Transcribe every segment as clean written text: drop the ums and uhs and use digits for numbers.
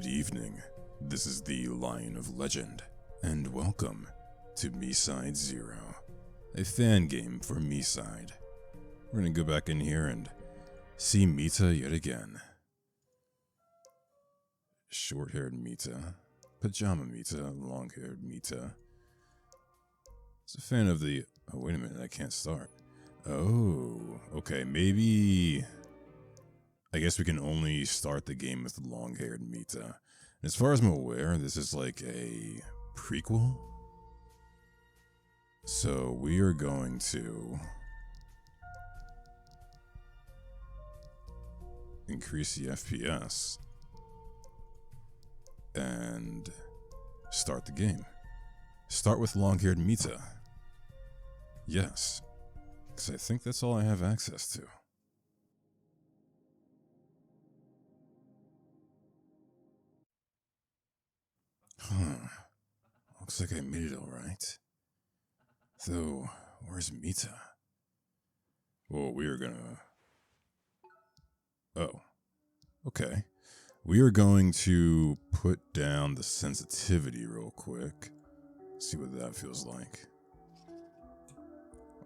Good evening, this is the Lion of Legend, and welcome to MiSide 0, a fan game for MiSide. We're gonna go back in here and see Mita yet again. Short-haired Mita, pajama Mita, long-haired Mita. It's a fan of the... Oh, wait a minute, I can't start. Oh, okay, maybe... I guess we can only start the game with long-haired Mita. As far as I'm aware, this is like a prequel. So we are going to increase the FPS and start the game. Start with long-haired Mita. Yes, because I think that's all I have access to. Looks like I made it alright. Though, where's Mita? Well, we are gonna... Oh. Okay. We are going to put down the sensitivity real quick. See what that feels like.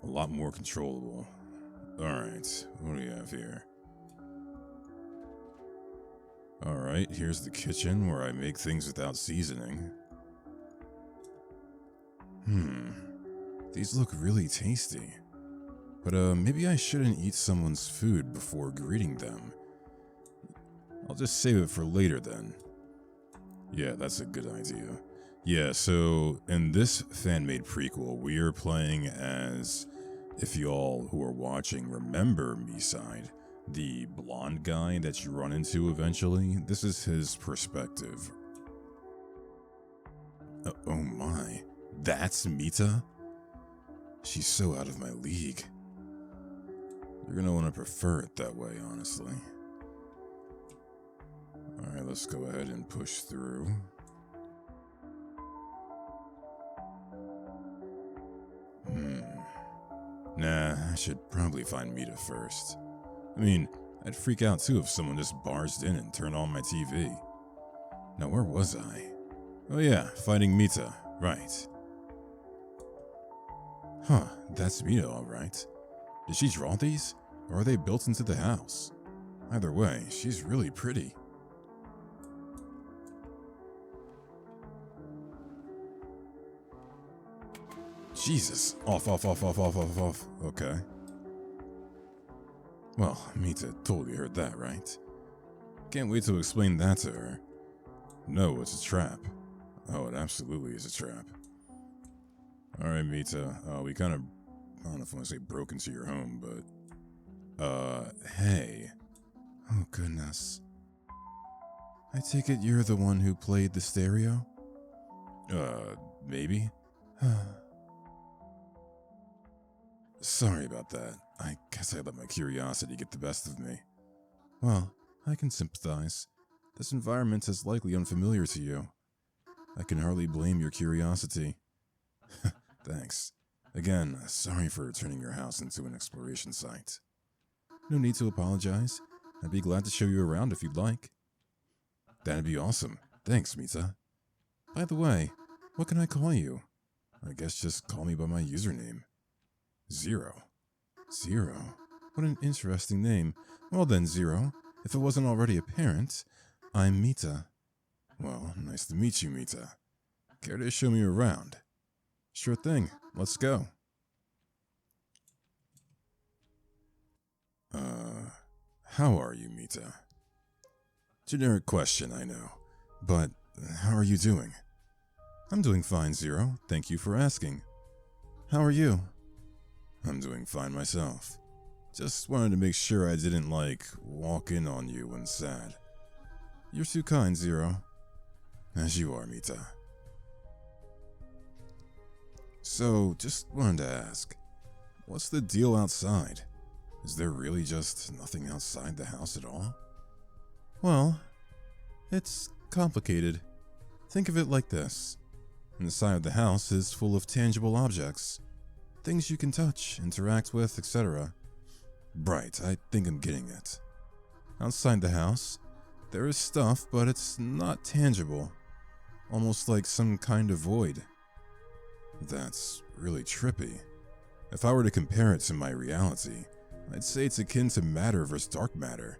A lot more controllable. Alright, what do we have here? Alright, here's the kitchen where I make things without seasoning. These look really tasty. But maybe I shouldn't eat someone's food before greeting them. I'll just save it for later then. Yeah, that's a good idea. Yeah, so in this fan-made prequel, we are playing as, if y'all who are watching remember MiSide, the blonde guy that you run into eventually. This is his perspective. Oh my, that's Mita? She's so out of my league. You're gonna want to prefer it that way, honestly. Alright, let's go ahead and push through. Nah, I should probably find Mita first. I mean, I'd freak out too if someone just barged in and turned on my TV. Now, where was I? Oh yeah, fighting Mita, right. Huh, that's Mita alright. Did she draw these, or are they built into the house? Either way, she's really pretty. Jesus, off. Okay. Well, Mita totally heard that, right? Can't wait to explain that to her. No, it's a trap. Oh, it absolutely is a trap. Alright, Mita, we kind of, I don't know if I want to say broke into your home, but, hey. Oh, goodness. I take it you're the one who played the stereo? Maybe? Sorry about that. I guess I let my curiosity get the best of me. Well, I can sympathize. This environment is likely unfamiliar to you. I can hardly blame your curiosity. Thanks. Again, sorry for turning your house into an exploration site. No need to apologize. I'd be glad to show you around if you'd like. That'd be awesome. Thanks, Mita. By the way, what can I call you? I guess just call me by my username. Zero. Zero? What an interesting name. Well then, Zero, if it wasn't already apparent, I'm Mita. Well, nice to meet you, Mita. Care to show me around? Sure thing. Let's go. How are you, Mita? Generic question, I know. But, how are you doing? I'm doing fine, Zero. Thank you for asking. How are you? I'm doing fine myself. Just wanted to make sure I didn't, walk in on you when sad. You're too kind, Zero. As you are, Mita. So, just wanted to ask, what's the deal outside? Is there really just nothing outside the house at all? Well, it's complicated. Think of it like this. Inside of the house is full of tangible objects. Things you can touch, interact with, etc. Right, I think I'm getting it. Outside the house, There is stuff, but it's not tangible. Almost like some kind of void. That's really trippy. If I were to compare it to my reality, I'd say it's akin to matter versus dark matter.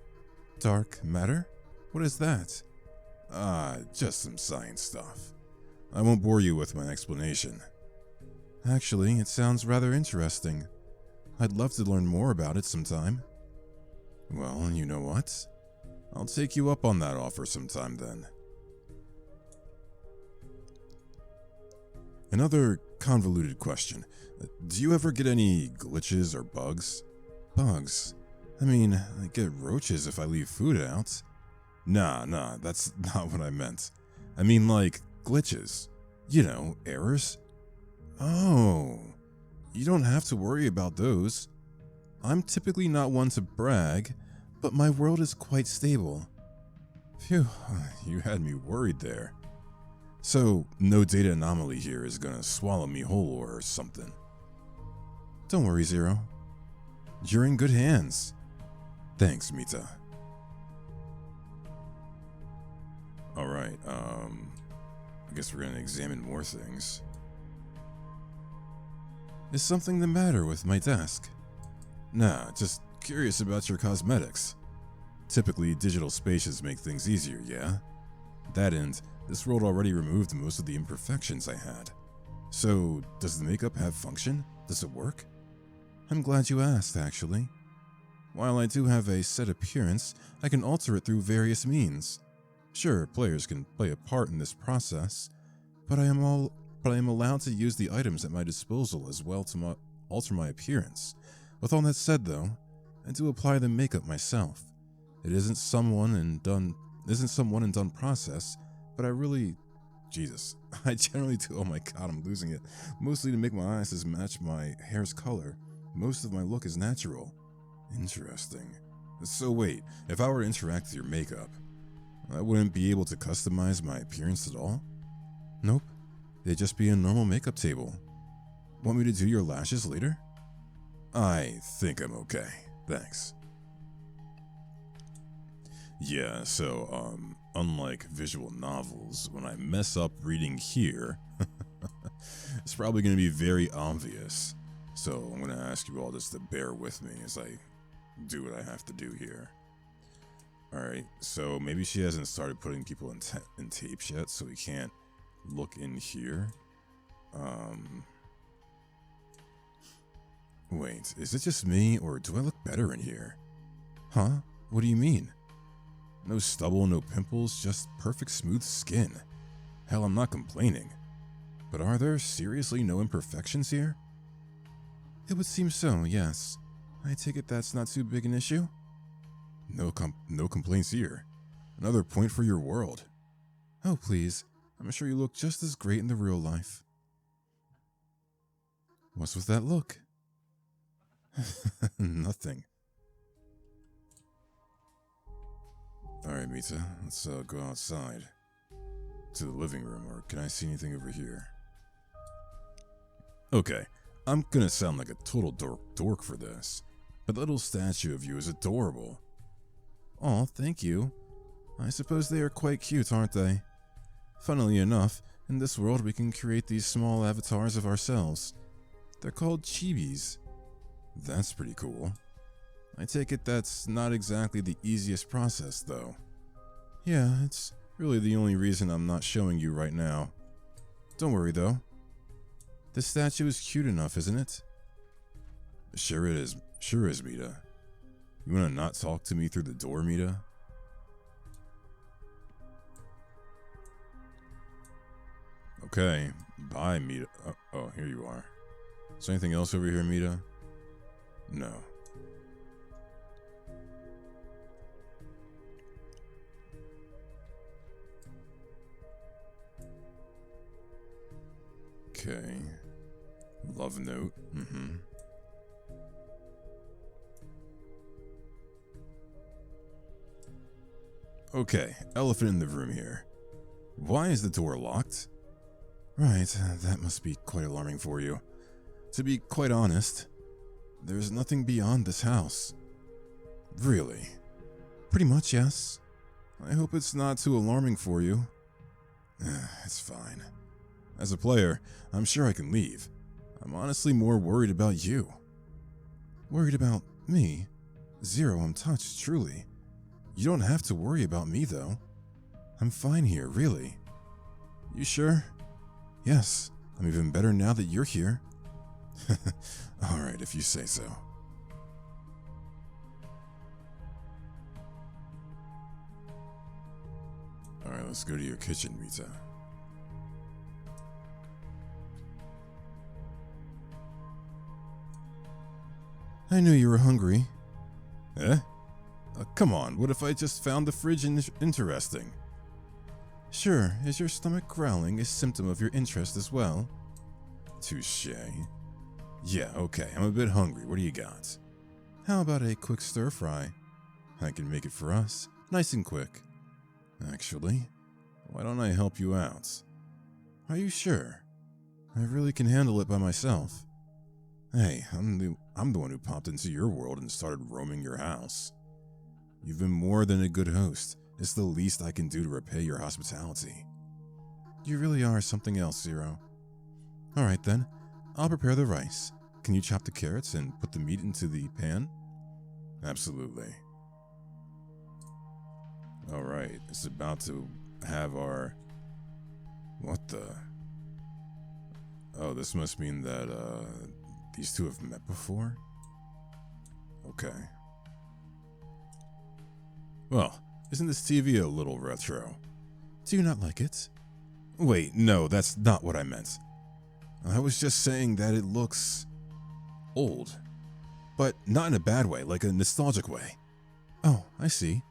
Dark matter? What is that? Just some science stuff. I won't bore you with my explanation. Actually, it sounds rather interesting. I'd love to learn more about it sometime. Well, you know what? I'll take you up on that offer sometime then. Another convoluted question. Do you ever get any glitches or bugs? Bugs? I mean, I get roaches if I leave food out. Nah, that's not what I meant. I mean like glitches. You know, errors. Oh, you don't have to worry about those. I'm typically not one to brag, but my world is quite stable. Phew, you had me worried there. So, no data anomaly here is gonna swallow me whole or something. Don't worry, Zero. You're in good hands. Thanks, Mita. Alright, I guess we're gonna examine more things. Is something the matter with my desk? Nah, just curious about your cosmetics. Typically, digital spaces make things easier, yeah? That end, this world already removed most of the imperfections I had. So, does the makeup have function? Does it work? I'm glad you asked, actually. While I do have a set appearance, I can alter it through various means. Sure, players can play a part in this process, but I am allowed to use the items at my disposal as well to alter my appearance. With all that said, though, I do apply the makeup myself. It isn't someone and done process, but I generally do. Oh my god, I'm losing it. Mostly to make my eyes match my hair's color. Most of my look is natural. Interesting. So wait, if I were to interact with your makeup, I wouldn't be able to customize my appearance at all? Nope. They'd just be a normal makeup table. Want me to do your lashes later? I think I'm okay. Thanks. Yeah, so, unlike visual novels, when I mess up reading here, it's probably going to be very obvious. So I'm going to ask you all just to bear with me as I do what I have to do here. Alright, so maybe she hasn't started putting people in tapes yet, so we can't look in here. Wait, is it just me, or do I look better in here? Huh? What do you mean? No stubble, no pimples, just perfect smooth skin. Hell, I'm not complaining. But are there seriously no imperfections here? It would seem so, yes. I take it that's not too big an issue? No complaints here. Another point for your world. Oh, please. I'm sure you look just as great in the real life. What's with that look? Nothing. Alright, Mita, let's go outside. To the living room, or can I see anything over here? Okay, I'm gonna sound like a total dork for this, but the little statue of you is adorable. Aw, thank you. I suppose they are quite cute, aren't they? Funnily enough, in this world we can create these small avatars of ourselves. They're called chibis. That's pretty cool. I take it that's not exactly the easiest process, though. Yeah, it's really the only reason I'm not showing you right now. Don't worry, though. The statue is cute enough, isn't it? Sure it is. Sure is, Mita. You wanna not talk to me through the door, Mita? Okay, bye, Mita. Oh, here you are. Is there anything else over here, Mita? No. Okay. Love note. Okay, elephant in the room here. Why is the door locked? Right, that must be quite alarming for you. To be quite honest, there's nothing beyond this house. Really? Pretty much, yes. I hope it's not too alarming for you. It's fine. As a player, I'm sure I can leave. I'm honestly more worried about you. Worried about me? Zero, I'm touched, truly. You don't have to worry about me, though. I'm fine here, really. You sure? Yes, I'm even better now that you're here. Alright, if you say so. Alright, let's go to your kitchen, Mita. I knew you were hungry. Eh? Come on, what if I just found the fridge interesting? Sure, is your stomach growling a symptom of your interest as well? Touché. Yeah, okay, I'm a bit hungry. What do you got? How about a quick stir-fry? I can make it for us, nice and quick. Actually, why don't I help you out? Are you sure? I really can handle it by myself. Hey, I'm the one who popped into your world and started roaming your house. You've been more than a good host. It's the least I can do to repay your hospitality. You really are something else, Zero. Alright then, I'll prepare the rice. Can you chop the carrots and put the meat into the pan? Absolutely. Alright, it's about to have our... What the... Oh, this must mean that, these two have met before? Okay. Well, isn't this TV a little retro? Do you not like it? Wait, no, that's not what I meant. I was just saying that it looks... old. But not in a bad way, like a nostalgic way. Oh, I see.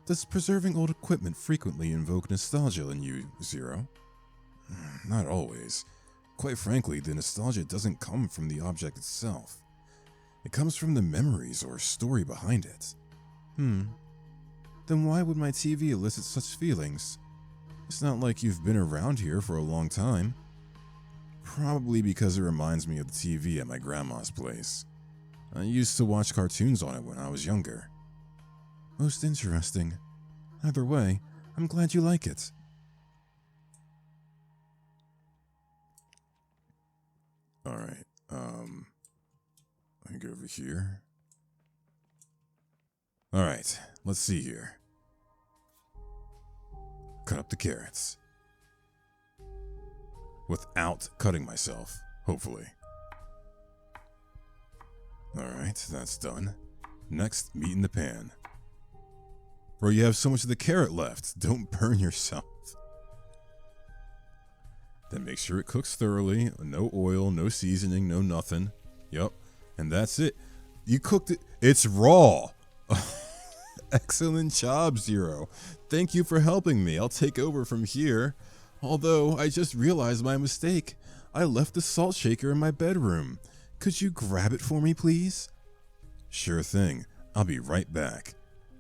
Does preserving old equipment frequently invoke nostalgia in you, Zero? Not always. Quite frankly, the nostalgia doesn't come from the object itself. It comes from the memories or story behind it. Then why would my TV elicit such feelings? It's not like you've been around here for a long time. Probably because it reminds me of the TV at my grandma's place. I used to watch cartoons on it when I was younger. Most interesting. Either way, I'm glad you like it. Alright, let me go over here. Alright, let's see here. Cut up the carrots. Without cutting myself, hopefully. Alright, that's done. Next, meat in the pan. Bro, you have so much of the carrot left. Don't burn yourself. Then make sure it cooks thoroughly. No oil, no seasoning, no nothing. Yup. And that's it. You cooked it. It's raw. Excellent job, Zero. Thank you for helping me. I'll take over from here. Although, I just realized my mistake. I left the salt shaker in my bedroom. Could you grab it for me, please? Sure thing. I'll be right back.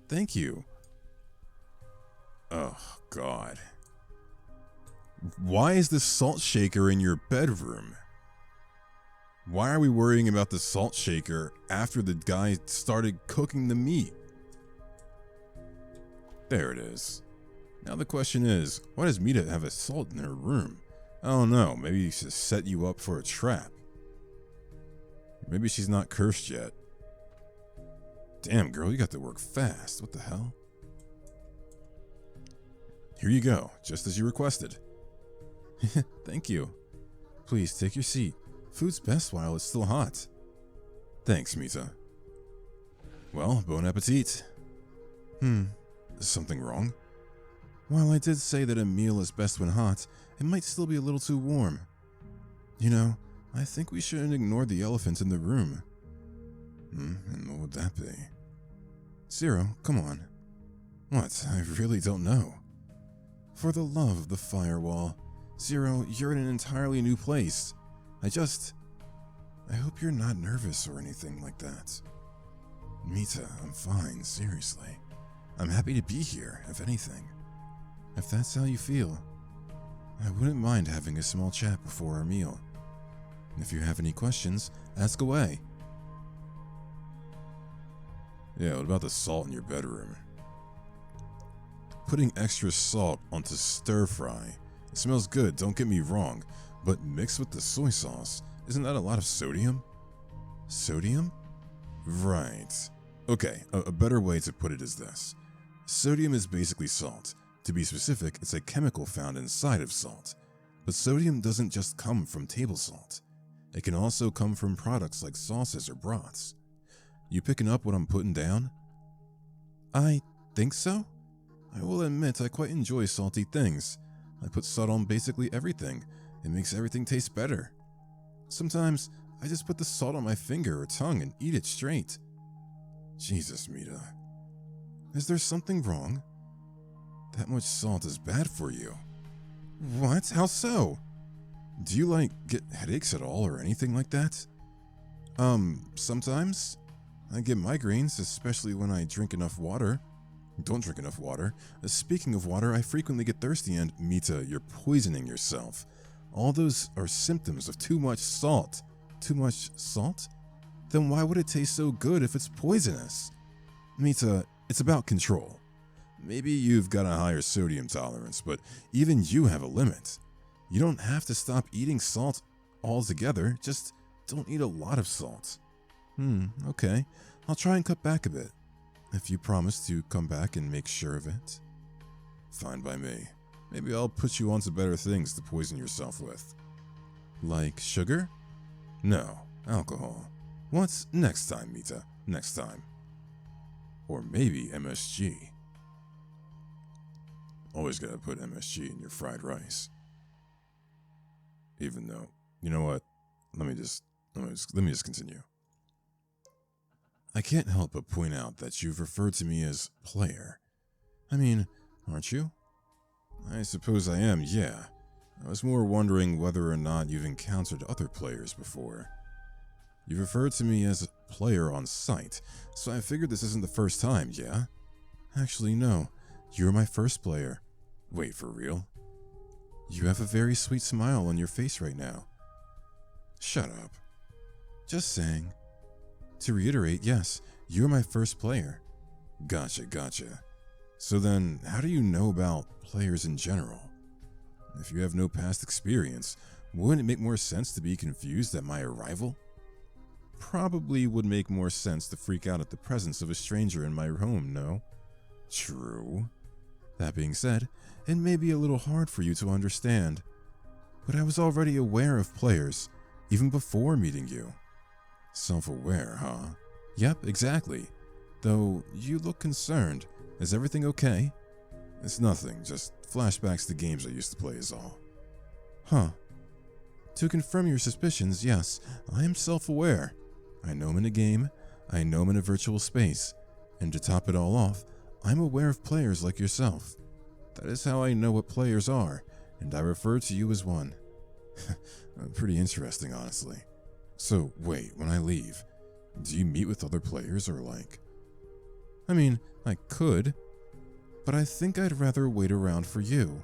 Thank you. Oh, God. Why is the salt shaker in your bedroom? Why are we worrying about the salt shaker after the guy started cooking the meat? There it is. Now the question is, why does Mita have a salt in her room? I don't know, maybe she's set you up for a trap. Maybe she's not cursed yet. Damn, girl, you got to work fast. What the hell? Here you go, just as you requested. Thank you. Please take your seat. Food's best while it's still hot. Thanks, Mita. Well, bon appetit. Is something wrong? While I did say that a meal is best when hot, it might still be a little too warm. You know, I think we shouldn't ignore the elephant in the room. And what would that be? Zero, come on. What? I really don't know. For the love of the firewall, Zero, you're in an entirely new place. I hope you're not nervous or anything like that. Mita, I'm fine, seriously. I'm happy to be here, if anything. If that's how you feel, I wouldn't mind having a small chat before our meal. If you have any questions, ask away. Yeah, what about the salt in your bedroom? putting extra salt onto stir fry. It smells good, don't get me wrong, but mixed with the soy sauce, isn't that a lot of sodium? Sodium? Right. Okay, a better way to put it is this. Sodium is basically salt. To be specific, it's a chemical found inside of salt. But sodium doesn't just come from table salt. It can also come from products like sauces or broths. You picking up what I'm putting down? I think so. I will admit I quite enjoy salty things. I put salt on basically everything. It makes everything taste better. Sometimes I just put the salt on my finger or tongue and eat it straight. Jesus, Mita. Is there something wrong? That much salt is bad for you. What? How so? Do you, get headaches at all or anything like that? Sometimes. I get migraines, especially when I drink enough water. Don't drink enough water. Speaking of water, I frequently get thirsty and, Mita, you're poisoning yourself. All those are symptoms of too much salt. Too much salt? Then why would it taste so good if it's poisonous? Mita, it's about control. Maybe you've got a higher sodium tolerance, but even you have a limit. You don't have to stop eating salt altogether, just don't eat a lot of salt. Okay. I'll try and cut back a bit. If you promise to come back and make sure of it. Fine by me. Maybe I'll put you onto better things to poison yourself with. Like sugar? No, alcohol. What's next time, Mita? Next time. Or maybe MSG. Always gotta put MSG in your fried rice. Even though, you know what? Let me just continue. I can't help but point out that you've referred to me as player. I mean, aren't you? I suppose I am, yeah. I was more wondering whether or not you've encountered other players before. You've referred to me as a player on site, so I figured this isn't the first time, yeah? Actually, no. You're my first player. Wait, for real? You have a very sweet smile on your face right now. Shut up. Just saying. To reiterate, yes, you're my first player. Gotcha. So then, how do you know about players in general? If you have no past experience, wouldn't it make more sense to be confused at my arrival? Probably would make more sense to freak out at the presence of a stranger in my home, no? True. That being said, it may be a little hard for you to understand, but I was already aware of players, even before meeting you. Self-aware, huh? Yep, exactly. Though, you look concerned. Is everything okay? It's nothing, just flashbacks to games I used to play is all. Huh. To confirm your suspicions, yes, I am self-aware. I know I'm in a game, I know I'm in a virtual space, and to top it all off, I'm aware of players like yourself. That is how I know what players are, and I refer to you as one. Pretty interesting, honestly. So, wait, when I leave, do you meet with other players or I mean, I could, but I think I'd rather wait around for you.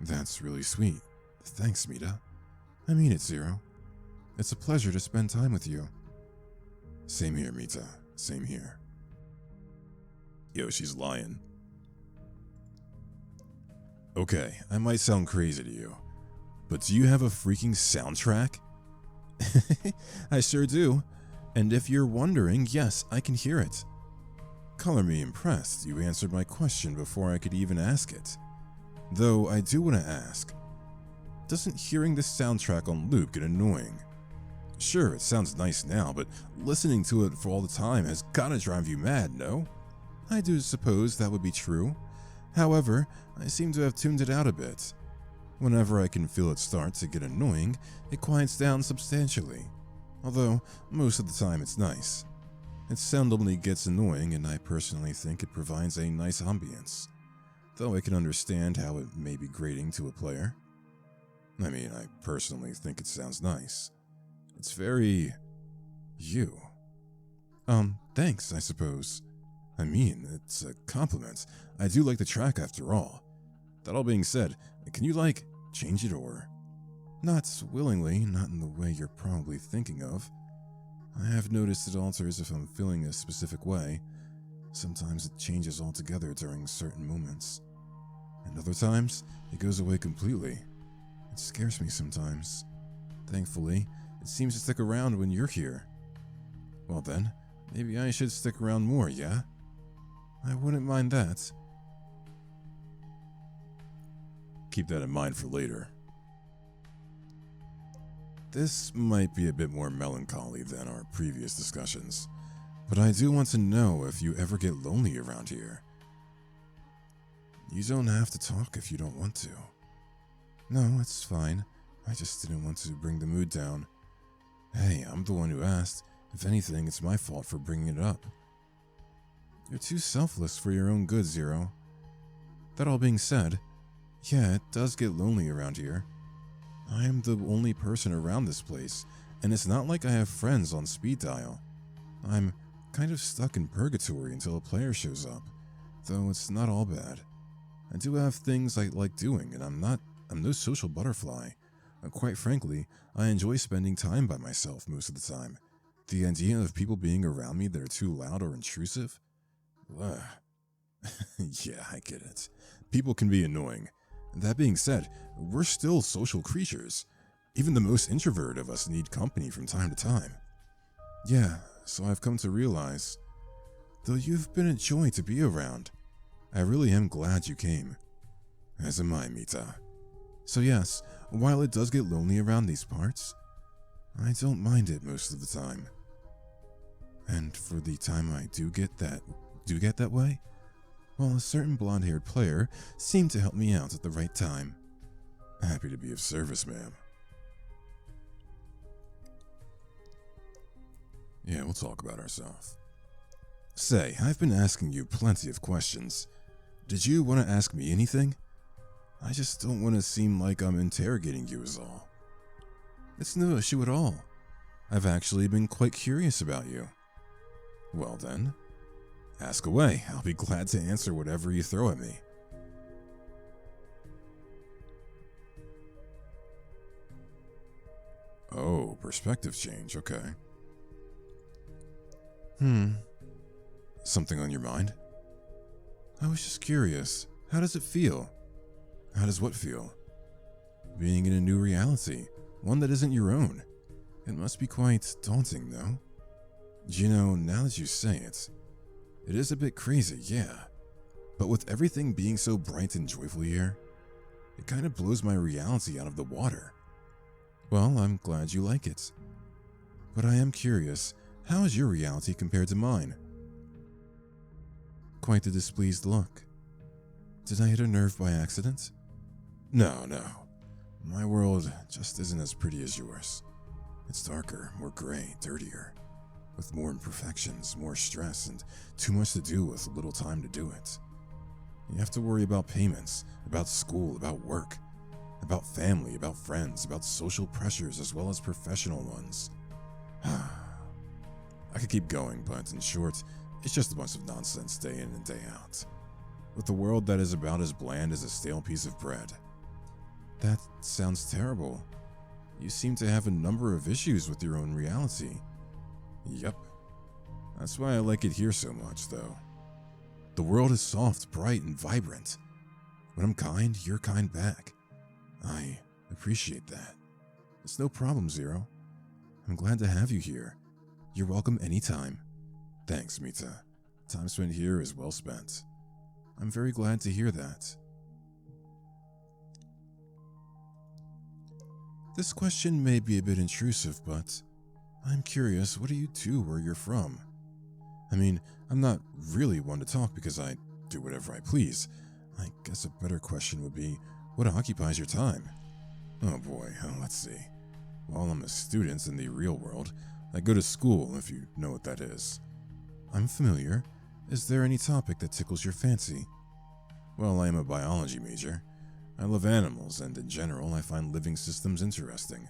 That's really sweet. Thanks, Mita. I mean it, Zero. It's a pleasure to spend time with you. Same here, Mita. Same here. Yo, she's lying. Okay, I might sound crazy to you, but do you have a freaking soundtrack? I sure do. And if you're wondering, yes, I can hear it. Color me impressed. You answered my question before I could even ask it. Though I do want to ask, doesn't hearing this soundtrack on loop get annoying? Sure, it sounds nice now, but listening to it for all the time has gotta drive you mad, no? I do suppose that would be true. However, I seem to have tuned it out a bit. Whenever I can feel it start to get annoying, it quiets down substantially. Although, most of the time it's nice. It seldomly gets annoying, and I personally think it provides a nice ambience. Though I can understand how it may be grating to a player. I mean, I personally think it sounds nice. It's very... you. Thanks, I suppose. I mean, it's a compliment. I do like the track after all. That all being said, can you, change it or... Not willingly, not in the way you're probably thinking of. I have noticed it alters if I'm feeling a specific way. Sometimes it changes altogether during certain moments, and other times it goes away completely. It scares me sometimes. Thankfully, it seems to stick around when you're here. Well then, maybe I should stick around more, yeah? I wouldn't mind that. Keep that in mind for later. This might be a bit more melancholy than our previous discussions, but I do want to know if you ever get lonely around here. You don't have to talk if you don't want to. No, it's fine. I just didn't want to bring the mood down. Hey, I'm the one who asked. If anything, it's my fault for bringing it up. You're too selfless for your own good, Zero. That all being said, yeah, it does get lonely around here. I am the only person around this place, and it's not like I have friends on speed dial. I'm kind of stuck in purgatory until a player shows up, though it's not all bad. I do have things I like doing, and I'm no social butterfly. Quite frankly, I enjoy spending time by myself most of the time. The idea of people being around me that are too loud or intrusive? Ugh. Yeah, I get it. People can be annoying. That being said, we're still social creatures. Even the most introverted of us need company from time to time. Yeah, so I've come to realize, though you've been a joy to be around, I really am glad you came. As am I, Mita. So yes, while it does get lonely around these parts, I don't mind it most of the time. And for the time I do get that way, well, a certain blonde-haired player seemed to help me out at the right time. Happy to be of service, ma'am. Yeah, we'll talk about ourselves. Say, I've been asking you plenty of questions. Did you want to ask me anything? I just don't want to seem like I'm interrogating you is all. It's no issue at all. I've actually been quite curious about you. Well then, ask away. I'll be glad to answer whatever you throw at me. Oh, perspective change, okay. Something on your mind? I was just curious. How does it feel? How does what feel? Being in a new reality, one that isn't your own. It must be quite daunting, though. You know, now that you say it, it is a bit crazy, yeah. But with everything being so bright and joyful here, it kind of blows my reality out of the water. Well, I'm glad you like it. But I am curious, how is your reality compared to mine? Quite the displeased look. Did I hit a nerve by accident? No. My world just isn't as pretty as yours. It's darker, more gray, dirtier, with more imperfections, more stress, and too much to do with little time to do it. You have to worry about payments, about school, about work, about family, about friends, about social pressures as well as professional ones. I could keep going, but in short, it's just a bunch of nonsense day in and day out. With a world that is about as bland as a stale piece of bread. That sounds terrible. You seem to have a number of issues with your own reality. Yep. That's why I like it here so much, though. The world is soft, bright, and vibrant. When I'm kind, you're kind back. I appreciate that. It's no problem, Zero. I'm glad to have you here. You're welcome anytime. Thanks, Mita. Time spent here is well spent. I'm very glad to hear that. This question may be a bit intrusive, but I'm curious, what do you do where you're from? I mean, I'm not really one to talk because I do whatever I please. I guess a better question would be, what occupies your time? Oh boy, let's see. Well, I'm a student in the real world. I go to school, if you know what that is. I'm familiar. Is there any topic that tickles your fancy? Well, I am a biology major. I love animals, and in general, I find living systems interesting.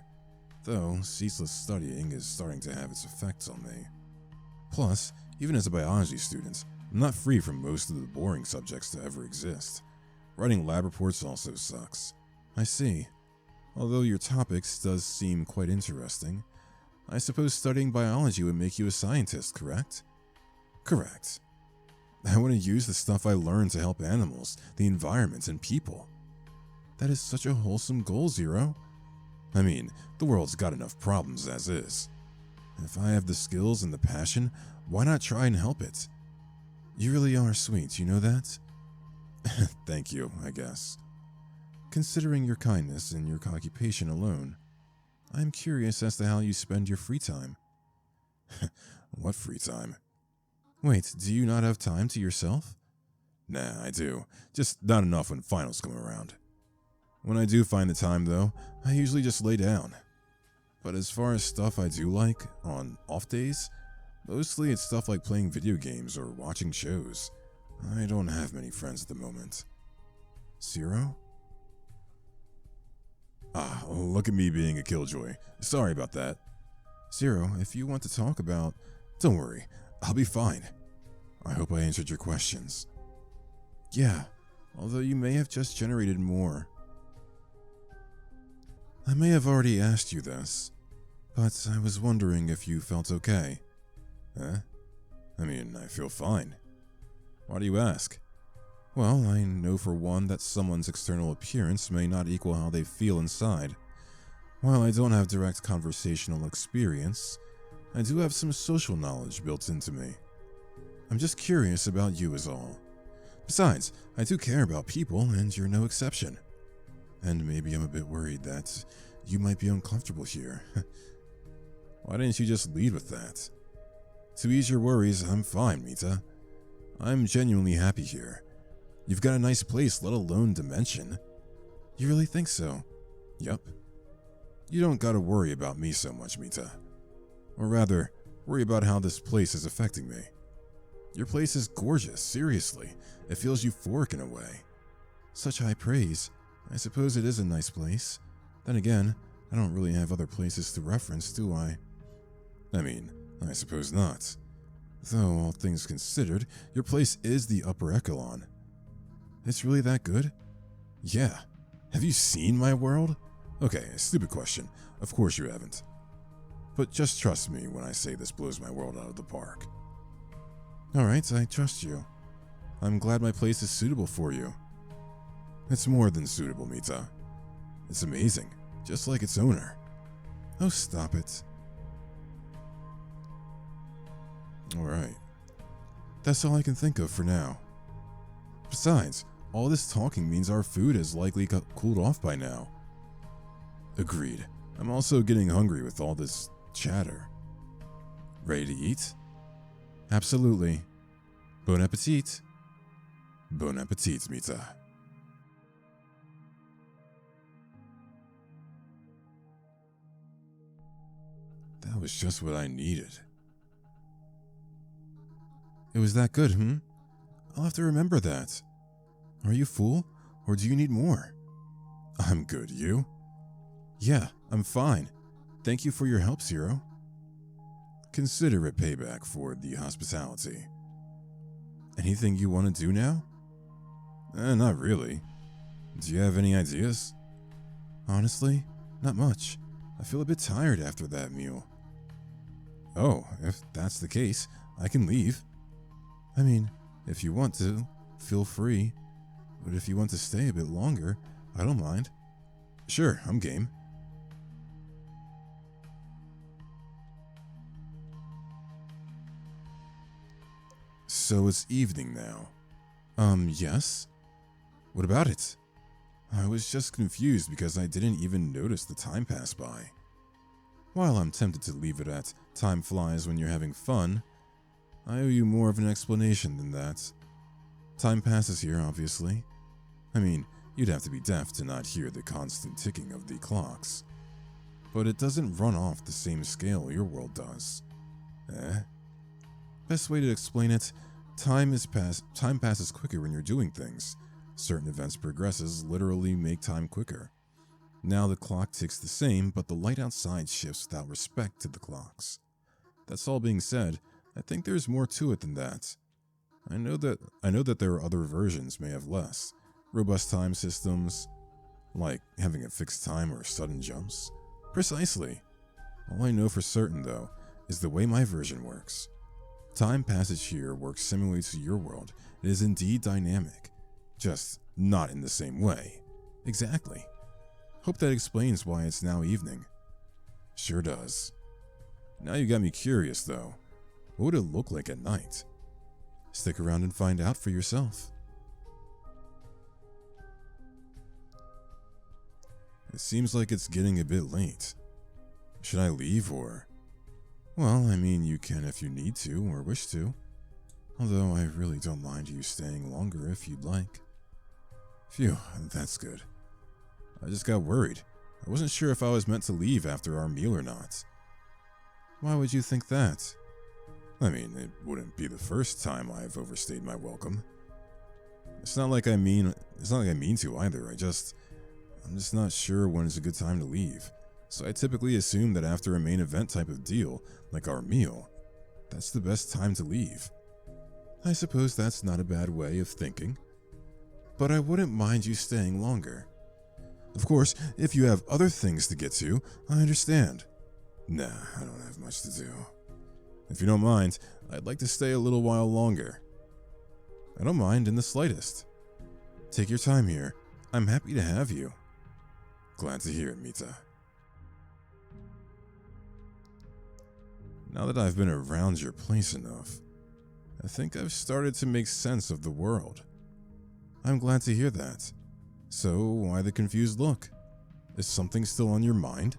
Though, ceaseless studying is starting to have its effects on me. Plus, even as a biology student, I'm not free from most of the boring subjects to ever exist. Writing lab reports also sucks. I see. Although your topics does seem quite interesting, I suppose studying biology would make you a scientist, correct? Correct. I want to use the stuff I learned to help animals, the environment, and people. That is such a wholesome goal, Zero. I mean, the world's got enough problems as is. If I have the skills and the passion, why not try and help it? You really are sweet, you know that? Thank you, I guess. Considering your kindness and your occupation alone, I'm curious as to how you spend your free time. What free time? Wait, do you not have time to yourself? Nah, I do. Just not enough when finals come around. When I do find the time, though, I usually just lay down. But as far as stuff I do like, on off days, mostly it's stuff like playing video games or watching shows. I don't have many friends at the moment. Zero? Ah, look at me being a killjoy. Sorry about that. Zero, if you want to talk about... Don't worry, I'll be fine. I hope I answered your questions. Yeah, although you may have just generated more. I may have already asked you this, but I was wondering if you felt okay. Huh? I mean, I feel fine. Why do you ask? Well, I know for one that someone's external appearance may not equal how they feel inside. While I don't have direct conversational experience, I do have some social knowledge built into me. I'm just curious about you is all. Besides, I do care about people, and you're no exception. And maybe I'm a bit worried that you might be uncomfortable here. Why didn't you just lead with that? To ease your worries, I'm fine, Mita. I'm genuinely happy here. You've got a nice place, let alone dimension. You really think so? Yup. You don't gotta worry about me so much, Mita. Or rather, worry about how this place is affecting me. Your place is gorgeous, seriously. It feels euphoric in a way. Such high praise. I suppose it is a nice place. Then again, I don't really have other places to reference, do I? I mean, I suppose not. Though, all things considered, your place is the upper echelon. It's really that good? Yeah. Have you seen my world? Okay, stupid question. Of course you haven't. But just trust me when I say this blows my world out of the park. Alright, I trust you. I'm glad my place is suitable for you. It's more than suitable, Mita. It's amazing, just like its owner. Oh, stop it. Alright. That's all I can think of for now. Besides, all this talking means our food has likely cooled off by now. Agreed. I'm also getting hungry with all this chatter. Ready to eat? Absolutely. Bon appetit. Bon appetit, Mita. That was just what I needed. It was that good, I'll have to remember that. Are you full, or do you need more? I'm good, you? Yeah, I'm fine. Thank you for your help, Zero. Consider it payback for the hospitality. Anything you want to do now? Not really. Do you have any ideas? Honestly, not much. I feel a bit tired after that meal. Oh, if that's the case, I can leave. I mean, if you want to, feel free. But if you want to stay a bit longer, I don't mind. Sure, I'm game. So it's evening now. Yes? What about it? I was just confused because I didn't even notice the time pass by. While I'm tempted to leave it at time flies when you're having fun, I owe you more of an explanation than that. Time passes here, obviously. I mean, you'd have to be deaf to not hear the constant ticking of the clocks. But it doesn't run off the same scale your world does. Best way to explain it, time passes quicker when you're doing things. Certain events progresses literally make time quicker. Now the clock ticks the same, but the light outside shifts without respect to the clocks. That's all being said, I think there's more to it than that. I know that there are other versions may have less robust time systems, like having a fixed time or sudden jumps. Precisely. All I know for certain, though, is the way my version works. Time passage here works similarly to your world. It is indeed dynamic, just not in the same way. Exactly. Hope that explains why it's now evening. Sure does. Now you got me curious, though. What would it look like at night? Stick around and find out for yourself. It seems like it's getting a bit late. Should I leave or... Well, I mean, you can if you need to or wish to. Although I really don't mind you staying longer if you'd like. Phew, that's good. I just got worried. I wasn't sure if I was meant to leave after our meal or not. Why would you think that? I mean, it wouldn't be the first time I've overstayed my welcome. It's not like I mean to either. I'm just not sure when is a good time to leave. So I typically assume that after a main event type of deal, like our meal, that's the best time to leave. I suppose that's not a bad way of thinking. But I wouldn't mind you staying longer. Of course, if you have other things to get to, I understand. Nah, I don't have much to do. If you don't mind, I'd like to stay a little while longer. I don't mind in the slightest. Take your time here. I'm happy to have you. Glad to hear it, Mita. Now that I've been around your place enough, I think I've started to make sense of the world. I'm glad to hear that. So, why the confused look? Is something still on your mind?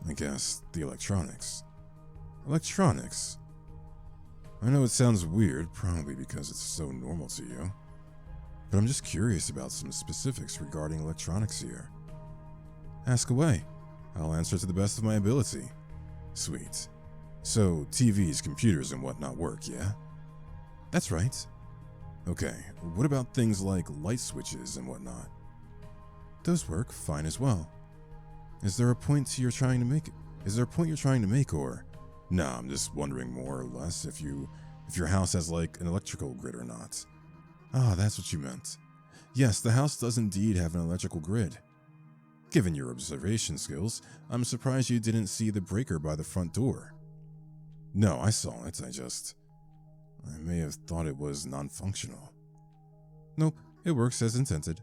I guess the electronics. Electronics? I know it sounds weird, probably because it's so normal to you. But I'm just curious about some specifics regarding electronics here. Ask away. I'll answer to the best of my ability. Sweet. So, TVs, computers, and whatnot work, yeah? That's right. Okay, what about things like light switches and whatnot? Those work fine as well. Is there a point you're trying to make, or... Nah, I'm just wondering more or less if your house has like an electrical grid or not. Ah, that's what you meant. Yes, the house does indeed have an electrical grid. Given your observation skills, I'm surprised you didn't see the breaker by the front door. No, I saw it, I may have thought it was non-functional. Nope, it works as intended.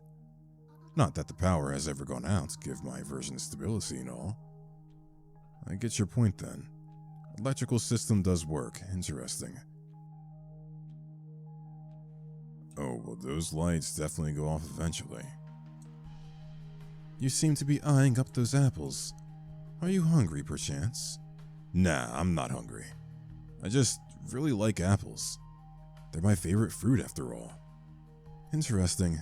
Not that the power has ever gone out, give my version stability and all. I get your point then. Electrical system does work, interesting. Oh, well those lights definitely go off eventually. You seem to be eyeing up those apples. Are you hungry perchance? Nah, I'm not hungry. I just really like apples. They're my favorite fruit after all. Interesting.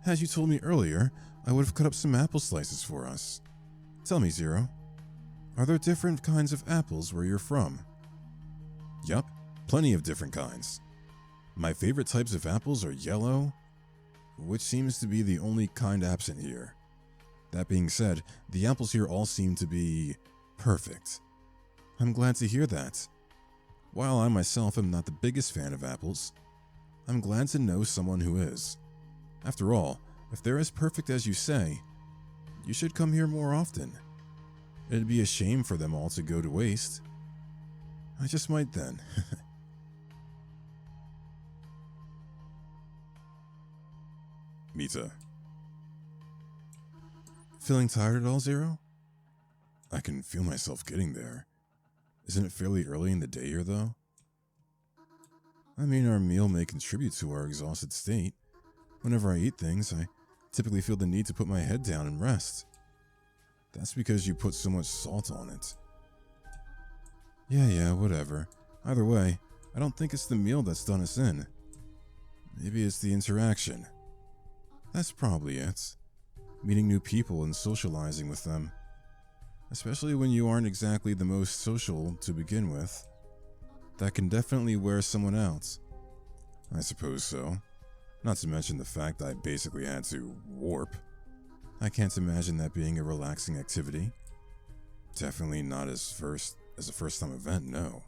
Had you told me earlier, I would have cut up some apple slices for us. Tell me, Zero, are there different kinds of apples where you're from? Yup, plenty of different kinds. My favorite types of apples are yellow, which seems to be the only kind absent here. That being said, the apples here all seem to be perfect. I'm glad to hear that. While I myself am not the biggest fan of apples, I'm glad to know someone who is. After all, if they're as perfect as you say, you should come here more often. It'd be a shame for them all to go to waste. I just might then. Mita. Feeling tired at all, Zero? I can feel myself getting there. Isn't it fairly early in the day here, though? I mean, our meal may contribute to our exhausted state. Whenever I eat things, I typically feel the need to put my head down and rest. That's because you put so much salt on it. Yeah, whatever. Either way, I don't think it's the meal that's done us in. Maybe it's the interaction. That's probably it. Meeting new people and socializing with them. Especially when you aren't exactly the most social to begin with. That can definitely wear someone out. I suppose so. Not to mention the fact I basically had to warp. I can't imagine that being a relaxing activity. Definitely not as a first-time event, no.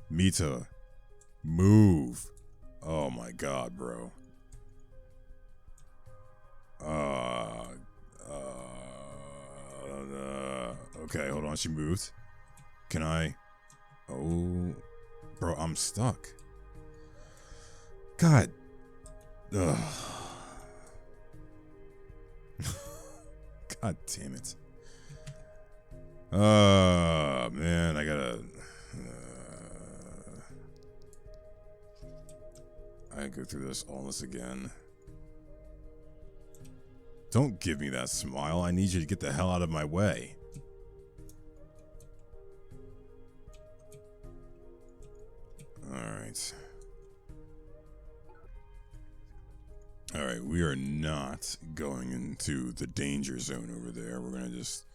Mita, move. Oh my god, bro. Okay, hold on, she moved. Can I? Oh, bro, I'm stuck. God. Ugh. God damn it. Man, I gotta go through all this again. Don't give me that smile. I need you to get the hell out of my way. Alright. Alright, we are not going into the danger zone over there. We're gonna just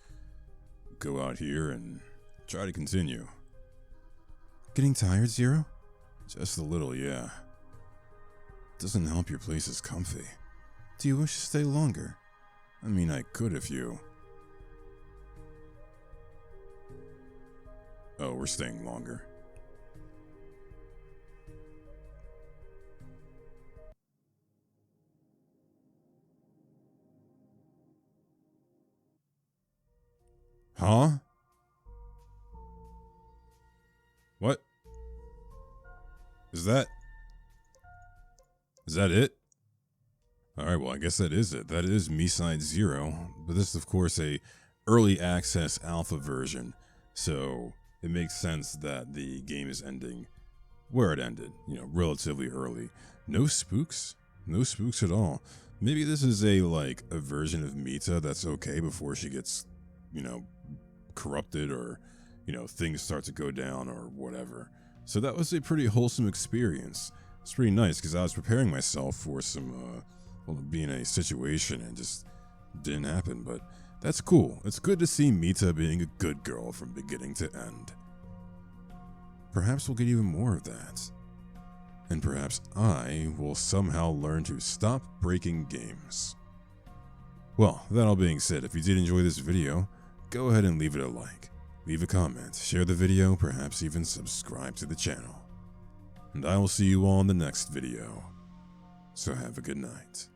go out here and try to continue. Getting tired, Zero? Just a little, yeah. Doesn't help your place is comfy. Do you wish to stay longer? I mean, I could if you... Oh, we're staying longer. Huh? What? Is that it? Alright, well, I guess that is it. That is MiSide 0, but this is, of course, a early access alpha version, so it makes sense that the game is ending where it ended, you know, relatively early. No spooks? No spooks at all. Maybe this is a version of Mita that's okay before she gets, you know, corrupted or, you know, things start to go down or whatever. So that was a pretty wholesome experience. It's pretty nice because I was preparing myself for some, being in a situation and just didn't happen, but that's cool. It's good to see Mita being a good girl from beginning to end. Perhaps we'll get even more of that. And perhaps I will somehow learn to stop breaking games. Well, that all being said, if you did enjoy this video, go ahead and leave it a like, leave a comment, share the video, perhaps even subscribe to the channel. And I will see you all in the next video. So have a good night.